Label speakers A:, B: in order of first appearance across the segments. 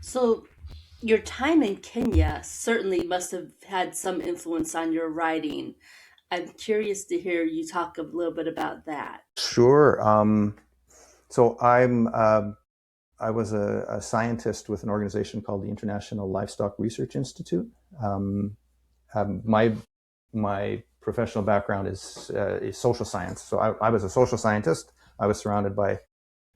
A: So, your time in Kenya certainly must have had some influence on your writing. I'm curious to hear you talk a little bit about that.
B: Sure. So I was a scientist with an organization called the International Livestock Research Institute. Um, my professional background is social science. So I was a social scientist. I was surrounded by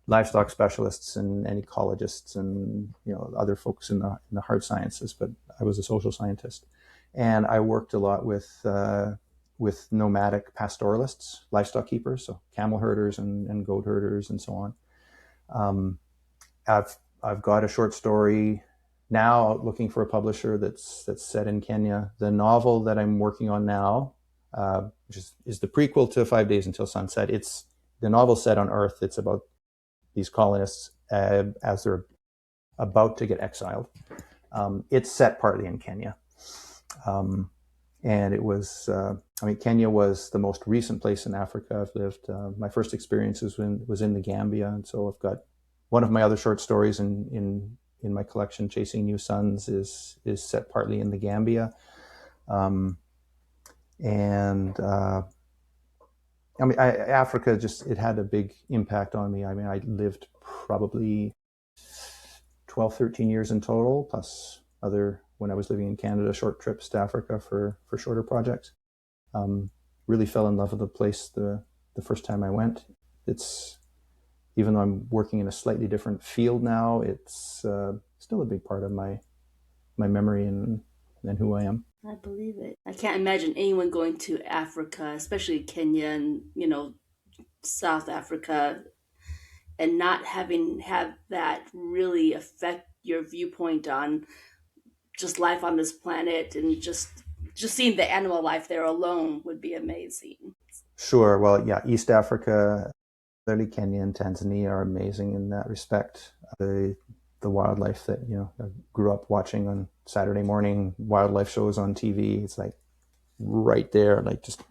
B: livestock specialists and ecologists and other folks in the hard sciences, but I was a social scientist, and I worked a lot with nomadic pastoralists, livestock keepers, so camel herders and goat herders and so on. Um, I've got a short story now looking for a publisher that's set in Kenya. The novel that I'm working on now, which is the prequel to 5 Days Until Sunset. It's the novel set on Earth. It's about these colonists as they're about to get exiled. It's set partly in Kenya. And it was, Kenya was the most recent place in Africa I've lived. My first experience was in the Gambia. And so I've got one of my other short stories in my collection, Chasing New Suns, is set partly in the Gambia. Um, and Africa it had a big impact on me. I lived probably 12, 13 years in total, plus other, when I was living in Canada, short trips to Africa for shorter projects. Really fell in love with the place the first time I went. It's, even though I'm working in a slightly different field now, it's still a big part of my memory and who I am.
A: I believe it. I can't imagine anyone going to Africa, especially Kenya and, South Africa, and not having have that really affect your viewpoint on just life on this planet, and just seeing the animal life there alone would be amazing.
B: Sure. Well, yeah, East Africa, clearly Kenya and Tanzania are amazing in that respect. The wildlife that I grew up watching on Saturday morning wildlife shows on TV. It's like right there, like just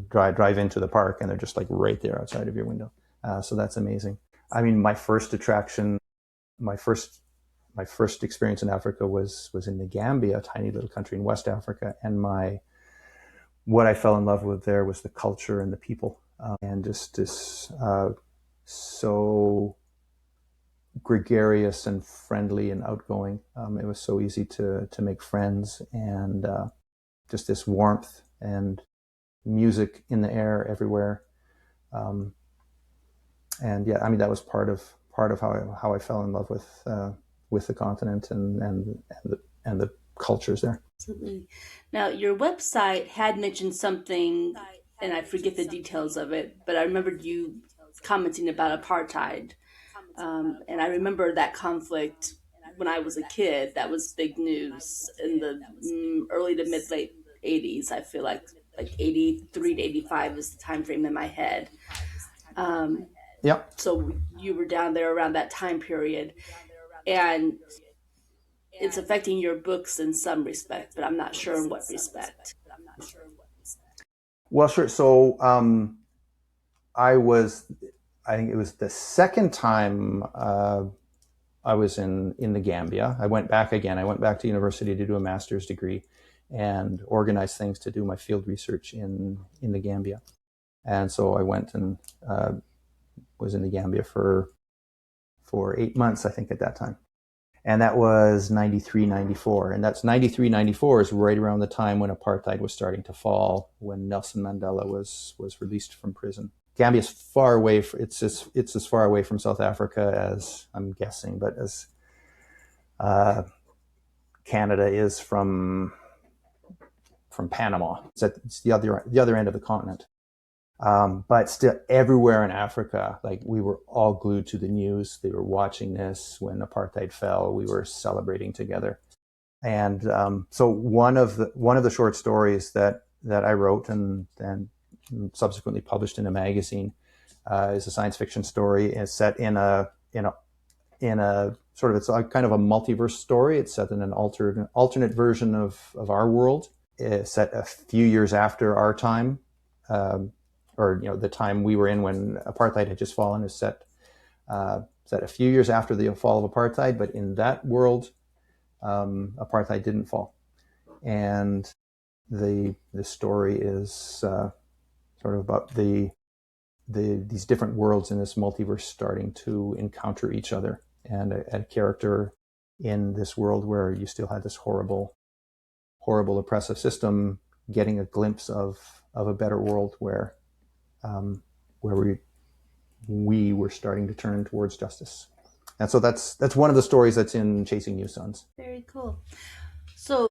B: drive into the park and they're just like right there outside of your window. So that's amazing. My first attraction, my first my first experience in Africa was in the Gambia, a tiny little country in West Africa, and what I fell in love with there was the culture and the people, and just this so gregarious and friendly and outgoing. It was so easy to make friends, and just this warmth and music in the air everywhere. Um, and yeah, that was part of how I fell in love with the continent and the cultures there.
A: Absolutely. Now, your website had mentioned something, and I forget the details of it, but I remembered you commenting about apartheid. And I remember that conflict when I was a kid. That was big news in the early to mid late 80s. I feel like 83 to 85 is the time frame in my head. Um,
B: Yep.
A: so you were down there around that time period, and it's affecting your books in some respect, but I'm not sure in what respect.
B: Well, sure. So I was, I think it was the second time I was in the Gambia. I went back again. I went back to university to do a master's degree and organize things to do my field research in the Gambia. And so I went and was in the Gambia for 8 months, I think, at that time. And that was 93, 94. And that's 93, 94 is right around the time when apartheid was starting to fall, when Nelson Mandela was released from prison. Gambia is far away. It's as far away from South Africa as I'm guessing, but as uh, Canada is from Panama. It's the other end of the continent. But still, everywhere in Africa, like, we were all glued to the news. They were watching this. When apartheid fell, we were celebrating together. And so one of the short stories that I wrote and subsequently published in a magazine is a science fiction story. It's set in a sort of, it's a kind of a multiverse story. It's set in an alternate version of our world. It's set a few years after our time. Um, or the time we were in when apartheid had just fallen, is set That a few years after the fall of apartheid, but in that world, apartheid didn't fall. And the story is sort of about these different worlds in this multiverse starting to encounter each other, and a character in this world where you still had this horrible oppressive system getting a glimpse of a better world um, where we were starting to turn towards justice. And so that's one of the stories that's in Chasing New Suns.
A: Very cool.